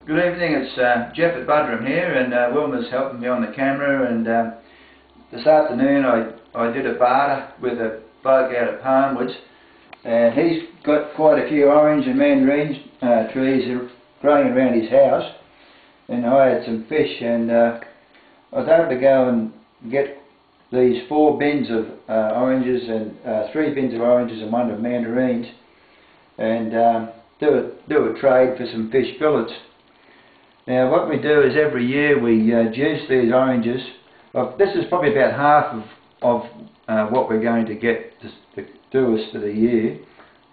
Good evening, it's Jeff at Bartering here, and Wilma's helping me on the camera. And this afternoon I did a barter with a bloke out at Palmwoods, and he's got quite a few orange and mandarin trees growing around his house, and I had some fish, and I was able to go and get these 4 bins of oranges and 3 bins of oranges and 1 of mandarins, and do a trade for some fish fillets. Now what we do is every year we juice these oranges. Well, this is probably about half of what we're going to get to do us for the year.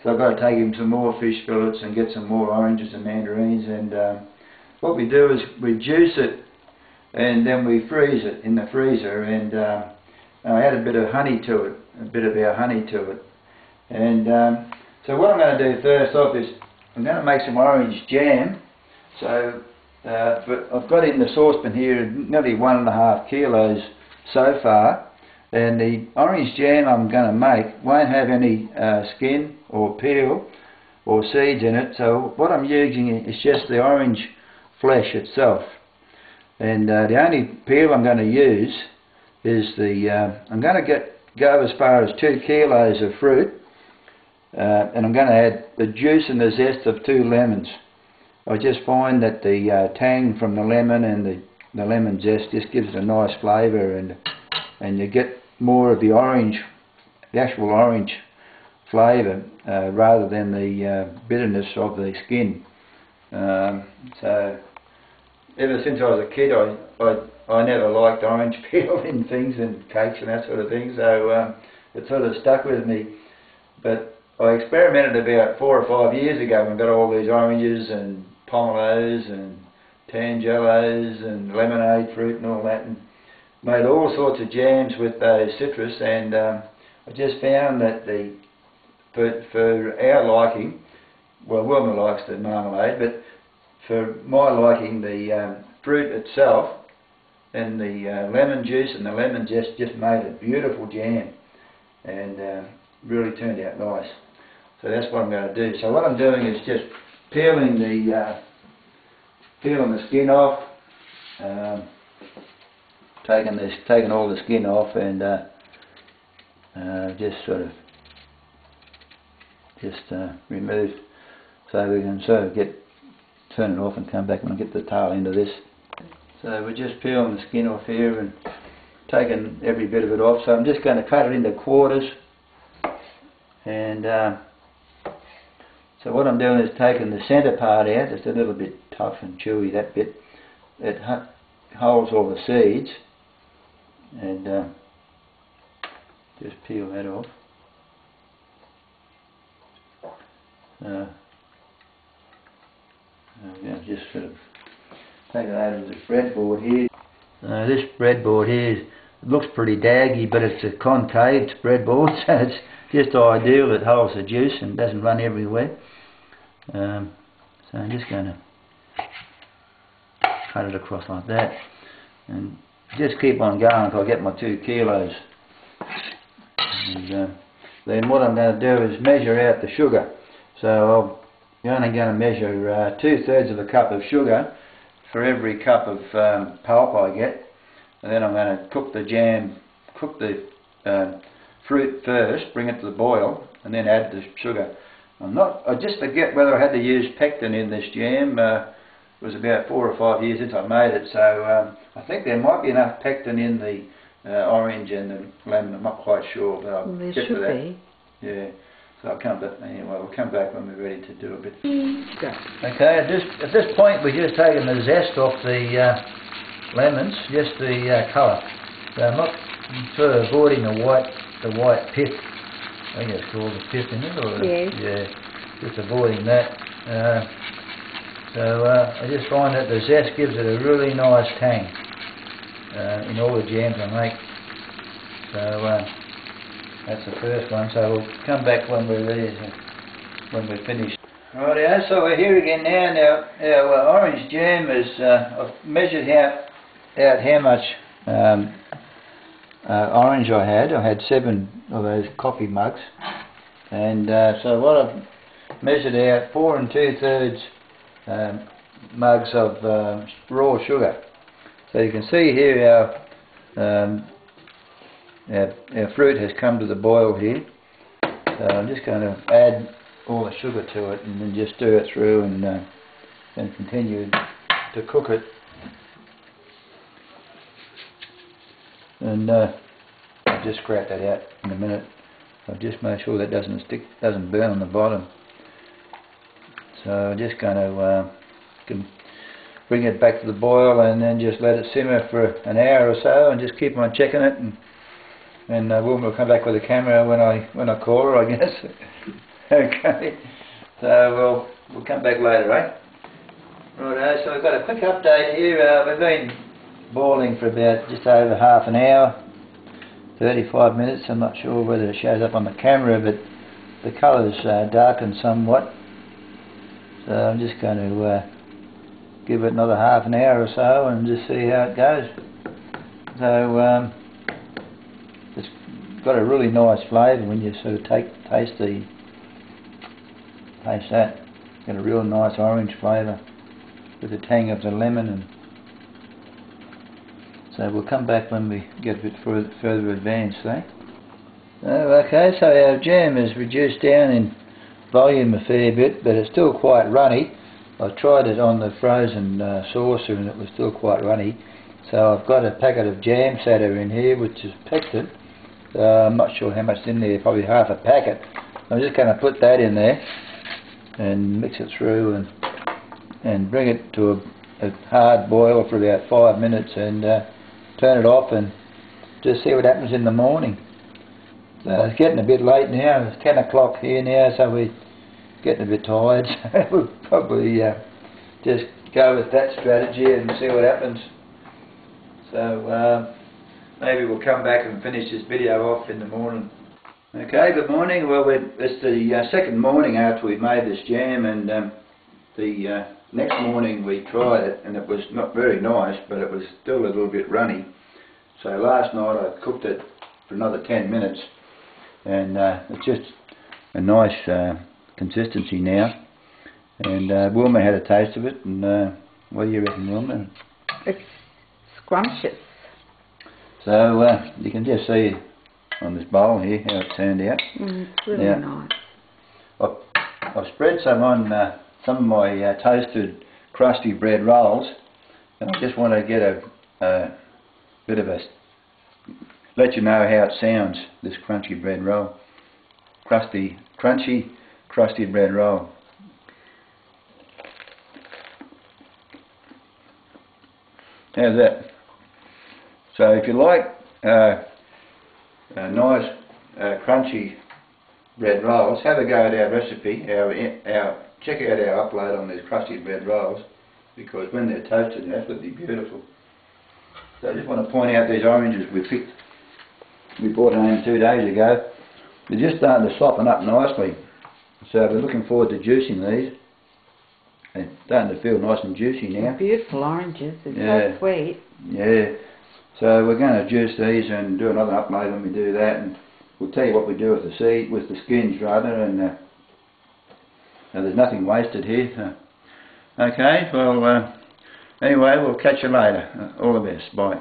So I've got to take him some more fish fillets and get some more oranges and mandarins, and what we do is we juice it and then we freeze it in the freezer, and I add a bit of honey to it, a bit of our honey to it. And so what I'm going to do first off is I'm going to make some orange jam. So but I've got in the saucepan here nearly 1.5 kilos so far, and the orange jam I'm going to make won't have any skin or peel or seeds in it. So what I'm using is just the orange flesh itself, and the only peel I'm going to use is I'm going to go as far as 2 kilos of fruit, and I'm going to add the juice and the zest of 2 lemons. I just find that the tang from the lemon and the lemon zest just gives it a nice flavour, and you get more of the orange, the actual orange flavour, rather than the bitterness of the skin. So ever since I was a kid, I never liked orange peel in things and cakes and that sort of thing, so it sort of stuck with me. But I experimented about 4 or 5 years ago and got all these oranges and pomelos and tangelos and lemonade fruit and all that, and made all sorts of jams with those citrus. And I just found that for our liking, well, Wilma likes the marmalade, but for my liking, the fruit itself and the lemon juice and the lemon just made a beautiful jam, and really turned out nice. So that's what I'm going to do. So what I'm doing is just peeling the skin off, taking all the skin off, and just sort of remove, so we can sort of turn it off and come back when I get the tail end of this. So we're just peeling the skin off here and taking every bit of it off. So I'm just going to cut it into quarters, and so what I'm doing is taking the centre part out. It's a little bit tough and chewy, that bit. It holds all the seeds, and just peel that off. I'm going to just sort of take it over to this breadboard here. This breadboard here looks pretty daggy, but it's a concave breadboard, so it's just ideal. It holds the juice and doesn't run everywhere. So I'm just going to cut it across like that, and just keep on going until I get my 2 kilos. And then what I'm going to do is measure out the sugar. So I'm only going to measure 2/3 of a cup of sugar for every cup of pulp I get, and then I'm going to cook the fruit first, bring it to the boil, and then add the sugar. I just forget whether I had to use pectin in this jam. It was about 4 or 5 years since I made it, so I think there might be enough pectin in the orange and the lemon. I'm not quite sure, but I'll get to that. Be. Yeah. So I'll come back. Anyway, we'll come back when we're ready to do a bit. Okay. At this point, we're just taking the zest off the lemons, just the colour. So I'm not sort of avoiding the white pith. I think it's called the pith, isn't it? Or yes. Yeah, just avoiding that. So I just find that the zest gives it a really nice tang in all the jams I make. So that's the first one. So we'll come back when we're ready, when we're finished. Rightio, so we're here again now. Now our orange jam is, I've measured out how much orange I had. I had 7 of those coffee mugs, and so what I've measured out 4 2/3 mugs of raw sugar. So you can see here our fruit has come to the boil here. So I'm just going to add all the sugar to it and then just stir it through and continue to cook it. And I'll just scrape that out in a minute. I'll just make sure that doesn't burn on the bottom. So I'm just going to bring it back to the boil and then just let it simmer for an hour or so and just keep on checking it, and Wilma will come back with the camera when I call her, I guess. Okay, so we'll come back later, eh? Righto, so I've got a quick update here. We've been boiling for about just over half an hour, 35 minutes. I'm not sure whether it shows up on the camera, but the colour's darkened somewhat. So I'm just going to give it another half an hour or so and just see how it goes. So it's got a really nice flavour when you sort of taste that. It's got a real nice orange flavour with the tang of the lemon, and so we'll come back when we get a bit further advanced, eh? Okay, so our jam is reduced down in volume a fair bit, but it's still quite runny. I tried it on the frozen saucer and it was still quite runny. So I've got a packet of jam satter in here which is pectin. I'm not sure how much is in there, probably half a packet. I'm just going to put that in there and mix it through and bring it to a hard boil for about 5 minutes and turn it off and just see what happens in the morning. So it's getting a bit late now, it's 10 o'clock here now, so we're getting a bit tired, so we'll probably just go with that strategy and see what happens. So maybe we'll come back and finish this video off in the morning. Okay, good morning. Well, it's the second morning after we've made this jam, and the next morning we tried it and it was not very nice, but it was still a little bit runny. So last night I cooked it for another 10 minutes and it's just a nice consistency now. And Wilma had a taste of it, and what do you reckon, Wilma? It's scrumptious. So you can just see on this bowl here how it turned out. It's really nice. I've spread some on some of my toasted crusty bread rolls, and I just want to get a bit of let you know how it sounds, this crunchy bread roll. Crunchy crusty bread roll. How's that? So if you like a nice crunchy bread rolls, have a go at our recipe. Check out our upload on these crusty bread rolls, because when they're toasted they're absolutely beautiful. So I just want to point out these oranges we brought home 2 days ago. They're just starting to soften up nicely. So we're looking forward to juicing these. They're starting to feel nice and juicy now. Beautiful oranges, they're so sweet. Yeah. So we're going to juice these and do another upload when we do that, and we'll tell you what we do with the skins rather, and there's nothing wasted here. So. Okay, well anyway, we'll catch you later. All the best. Bye.